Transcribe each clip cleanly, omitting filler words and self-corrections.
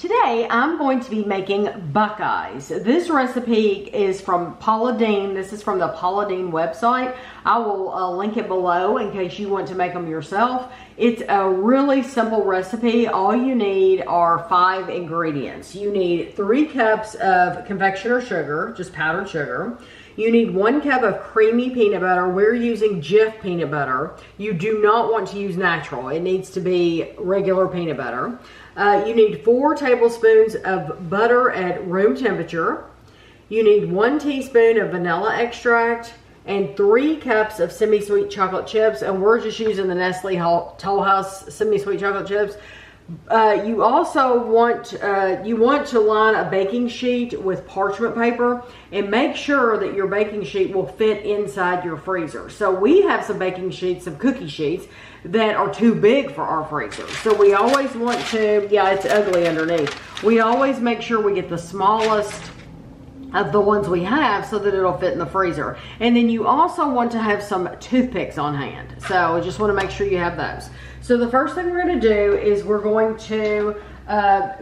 Today, I'm going to be making Buckeyes. This recipe is from Paula Deen. This is from the Paula Deen website. I will link it below in case you want to make them yourself. It's a really simple recipe. All you need are 5 ingredients. You need 3 cups of confectioner sugar, just powdered sugar. You need 1 cup of creamy peanut butter. We're using Jif peanut butter. You do not want to use natural. It needs to be regular peanut butter. You need 4 tablespoons of butter at room temperature. You need 1 teaspoon of vanilla extract and 3 cups of semi-sweet chocolate chips. And we're just using the Nestle Toll House semi-sweet chocolate chips. You also want to line a baking sheet with parchment paper and make sure that your baking sheet will fit inside your freezer. So we have some baking sheets, some cookie sheets that are too big for our freezer. So we always want to, yeah, it's ugly underneath. We always make sure we get the smallest of the ones we have so that it'll fit in the freezer. And then you also want to have some toothpicks on hand. So I just want to make sure you have those. So the first thing we're going to do is we're going to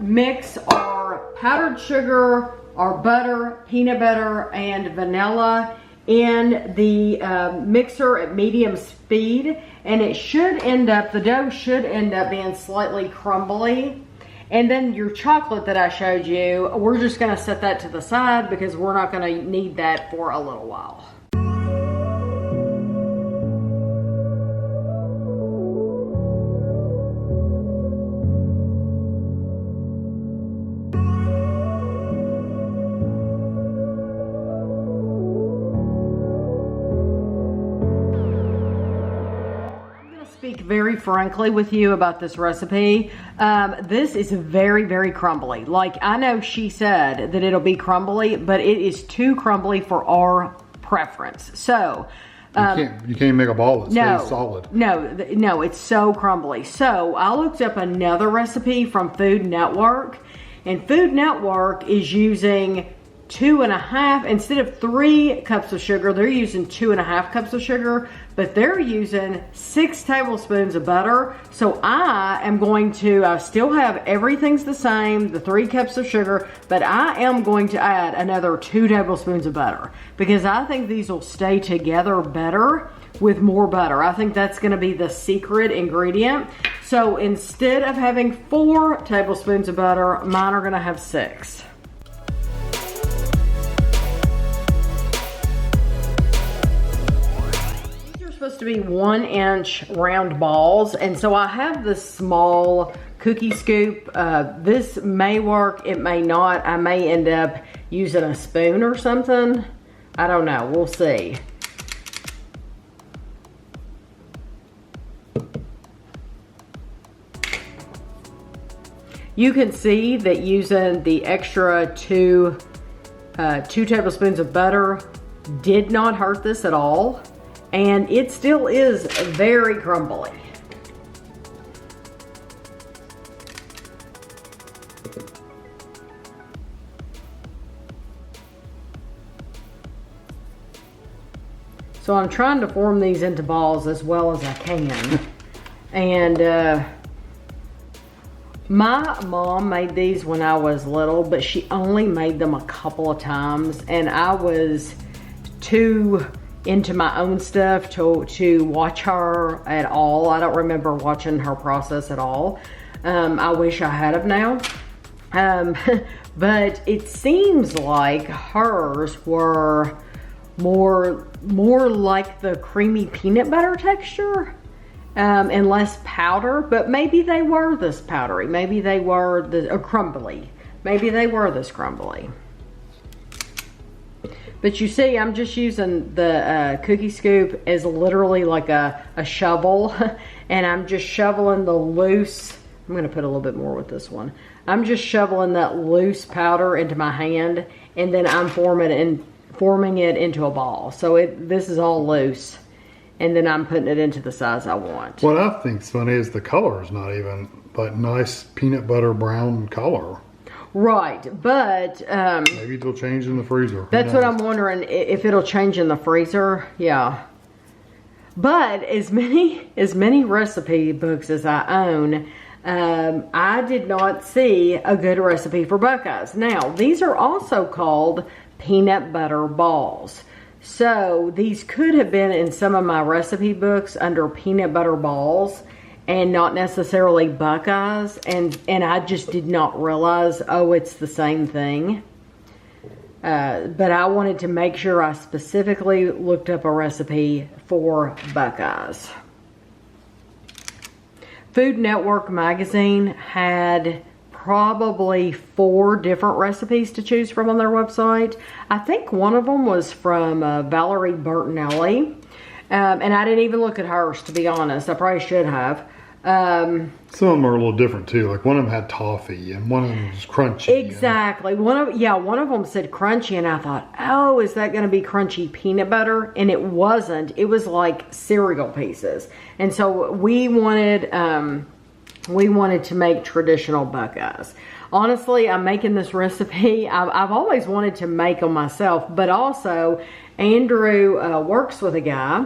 mix our powdered sugar, our butter, peanut butter, and vanilla in the mixer at medium speed. And it should end up, the dough should end up being slightly crumbly. And then your chocolate that I showed you, we're just going to set that to the side because we're not going to need that for a little while. Speak very frankly with you about this recipe. This is very, very crumbly. Like, I know she said that it'll be crumbly, but it is too crumbly for our preference. So you can't make a ball that stays solid. No, it's so crumbly. So I looked up another recipe from Food Network, and Food Network is using 2.5, instead of 3 cups of sugar, they're using 2.5 cups of sugar, but they're using 6 tablespoons of butter. So I am going to, I still have everything's the same, the 3 cups of sugar, but I am going to add another 2 tablespoons of butter because I think these will stay together better with more butter. I think that's going to be the secret ingredient. So instead of having 4 tablespoons of butter, mine are going to have 6. Supposed to be 1-inch round balls, and so I have this small cookie scoop. This may work, it may not. I may end up using a spoon or something. I don't know, we'll see. You can see that using the extra 2 tablespoons of butter did not hurt this at all. And it still is very crumbly. So I'm trying to form these into balls as well as I can. And my mom made these when I was little, but she only made them a couple of times. And I was too into my own stuff to watch her at all. I don't remember watching her process at all. I wish I had of now. But it seems like hers were more like the creamy peanut butter texture and less powder, but maybe they were this powdery. Maybe they were crumbly. Maybe they were this crumbly. But you see, I'm just using the cookie scoop as literally like a shovel. And I'm just shoveling the loose, I'm going to put a little bit more with this one. I'm just shoveling that loose powder into my hand. And then I'm forming it into a ball. So this is all loose. And then I'm putting it into the size I want. What I think's funny is the color is not even like nice peanut butter brown color. Right, but maybe it'll change in the freezer. That's what I'm wondering, if it'll change in the freezer. Yeah. But as many recipe books as I own, I did not see a good recipe for Buckeyes. Now, these are also called peanut butter balls. So these could have been in some of my recipe books under peanut butter balls and not necessarily Buckeyes. And I just did not realize, oh, it's the same thing. But I wanted to make sure I specifically looked up a recipe for Buckeyes. Food Network magazine had probably 4 different recipes to choose from on their website. I think one of them was from Valerie Bertinelli. And I didn't even look at hers, to be honest. I probably should have. Some of them are a little different too. Like one of them had toffee and one of them was crunchy. Exactly. One of them said crunchy, and I thought, oh, is that going to be crunchy peanut butter? And it wasn't. It was like cereal pieces. And so we wanted to make traditional Buckeyes. Honestly, I'm making this recipe. I've always wanted to make them myself, but also Andrew works with a guy,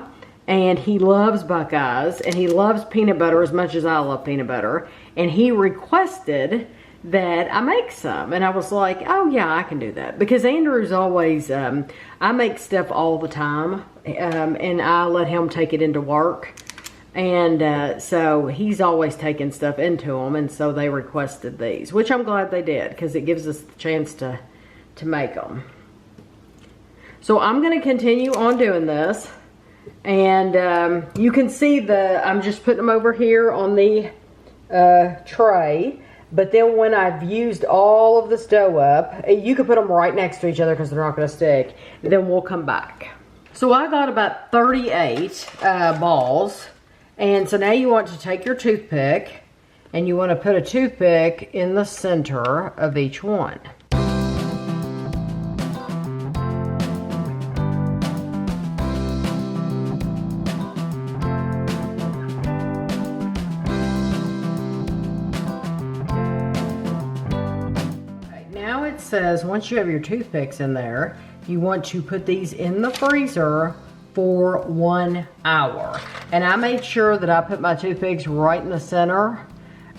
and he loves Buckeyes, and he loves peanut butter as much as I love peanut butter. And he requested that I make some. And I was like, oh yeah, I can do that. Because Andrew's always, I make stuff all the time. And I let him take it into work. And so he's always taking stuff into them. And so they requested these, which I'm glad they did, because it gives us the chance to make them. So I'm going to continue on doing this. And you can see I'm just putting them over here on the tray. But then when I've used all of this dough up, you can put them right next to each other because they're not going to stick. And then we'll come back. So I got about 38 balls. And so now you want to take your toothpick and you want to put a toothpick in the center of each one. Says once you have your toothpicks in there, you want to put these in the freezer for 1 hour. And I made sure that I put my toothpicks right in the center,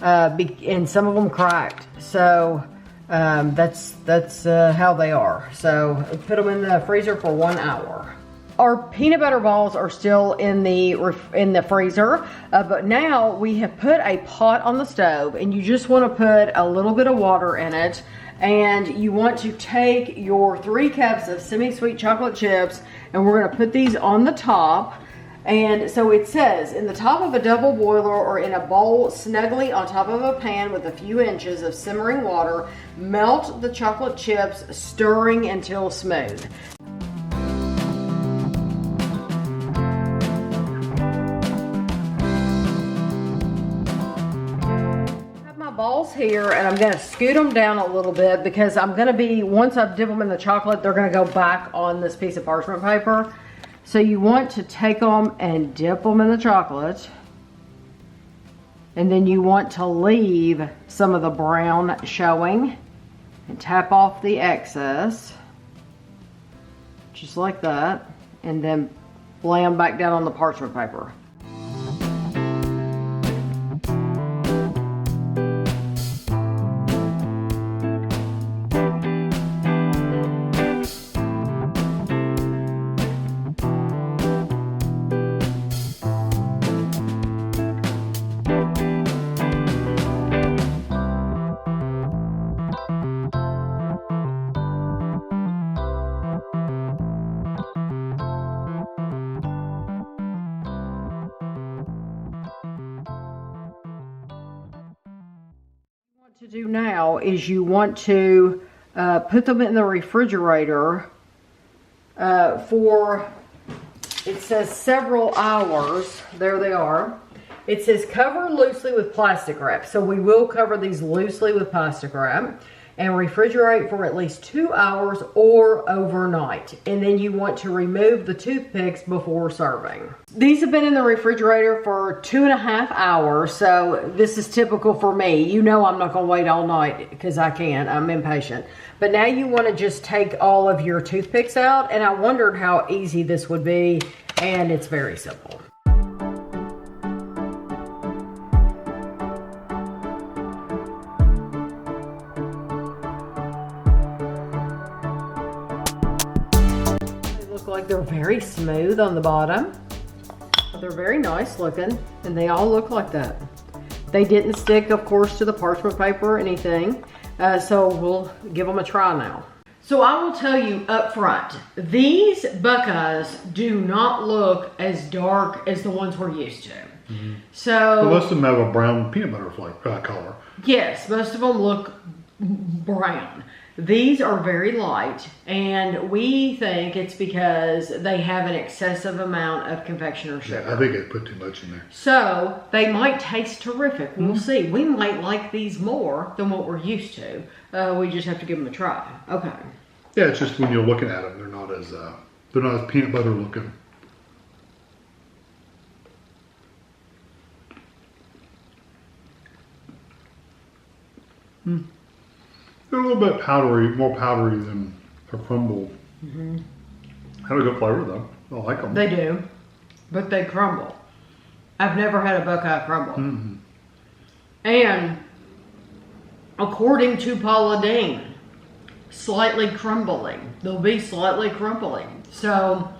and some of them cracked. So that's how they are. So put them in the freezer for 1 hour. Our peanut butter balls are still in the freezer, but now we have put a pot on the stove, and you just want to put a little bit of water in it. And you want to take your 3 cups of semi-sweet chocolate chips, and we're going to put these on the top. And so it says, in the top of a double boiler or in a bowl snugly on top of a pan with a few inches of simmering water, melt the chocolate chips, stirring until smooth. Balls here, and I'm going to scoot them down a little bit because I'm going to be, once I dip them in the chocolate, they're going to go back on this piece of parchment paper. So you want to take them and dip them in the chocolate, and then you want to leave some of the brown showing and tap off the excess just like that, and then lay them back down on the parchment paper. To do now is you want to put them in the refrigerator for, it says several hours. There they are. It says cover loosely with plastic wrap. So we will cover these loosely with plastic wrap and refrigerate for at least 2 hours or overnight. And then you want to remove the toothpicks before serving. These have been in the refrigerator for 2.5 hours, so this is typical for me. You know I'm not gonna wait all night because I can't, I'm impatient. But now you wanna just take all of your toothpicks out, and I wondered how easy this would be, and it's very simple. like. They're very smooth on the bottom. But they're very nice looking, and they all look like that. They didn't stick, of course, to the parchment paper or anything. So we'll give them a try now. So I will tell you up front, these Buckeyes do not look as dark as the ones we're used to. Mm-hmm. So most of them have a brown peanut butter color. Yes, most of them look brown. These are very light, and we think it's because they have an excessive amount of confectioner sugar. Yeah, I think they put too much in there. So they might taste terrific. We'll see. We might like these more than what we're used to. We just have to give them a try. Okay. Yeah, it's just when you're looking at them, they're not as peanut butter looking. They're a little bit powdery, more powdery than a crumble. Mm-hmm. Have a good flavor though. I like them. They do, but they crumble. I've never had a Buckeye crumble. Mm-hmm. And according to Paula Deen, slightly crumbling. They'll be slightly crumbling. So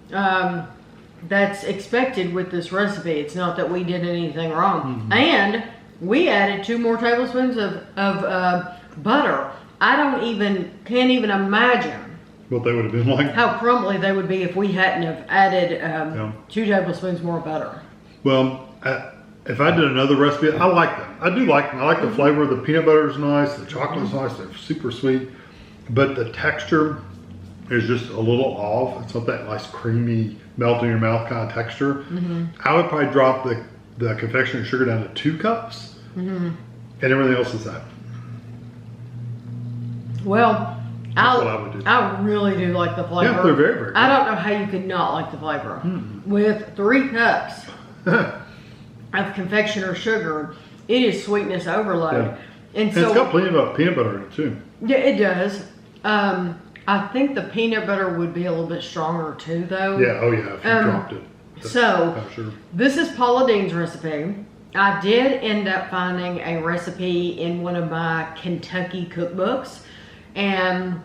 that's expected with this recipe. It's not that we did anything wrong. Mm-hmm. And we added 2 more tablespoons of butter. I can't even imagine what they would have been like. How crumbly they would be if we hadn't have added 2 tablespoons more butter. Well, if I did another recipe, I like them. I do like them. I like the flavor. The peanut butter is nice. The chocolate is nice. They're super sweet. But the texture is just a little off. It's not that nice creamy, melt in your mouth kind of texture. Mm-hmm. I would probably drop the confectionery sugar down to 2 cups. Mm-hmm. And everything else is that. Well, that's what I would do. I really do like the flavor. Yeah, they're very, very good. I don't know how you could not like the flavor. Mm-hmm. With 3 cups of confectioner sugar, it is sweetness overload. Yeah. And so, it's got plenty of peanut butter in it too. Yeah, it does. I think the peanut butter would be a little bit stronger too, though. Yeah, oh yeah, if you dropped it. So, this is Paula Deen's recipe. I did end up finding a recipe in one of my Kentucky cookbooks, and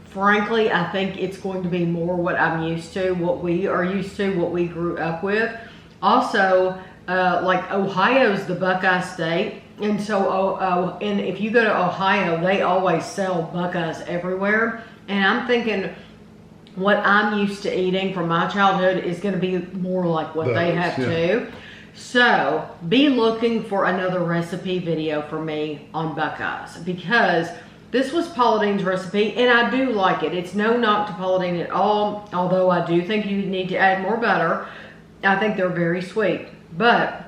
frankly, I think it's going to be more what I'm used to, what we are used to, what we grew up with. Also, like Ohio's the Buckeye state, and so and if you go to Ohio, they always sell Buckeyes everywhere, and I'm thinking what I'm used to eating from my childhood is going to be more like what they have too. So be looking for another recipe video for me on Buckeyes, because this was Paula Deen's recipe, and I do like it. It's no knock to Paula Deen at all, although I do think you need to add more butter. I think they're very sweet, but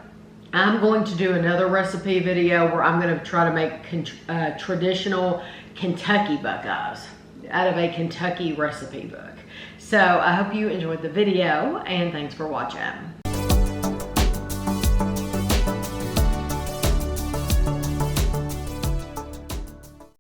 I'm going to do another recipe video where I'm going to try to make traditional Kentucky Buckeyes out of a Kentucky recipe book. So I hope you enjoyed the video, and thanks for watching.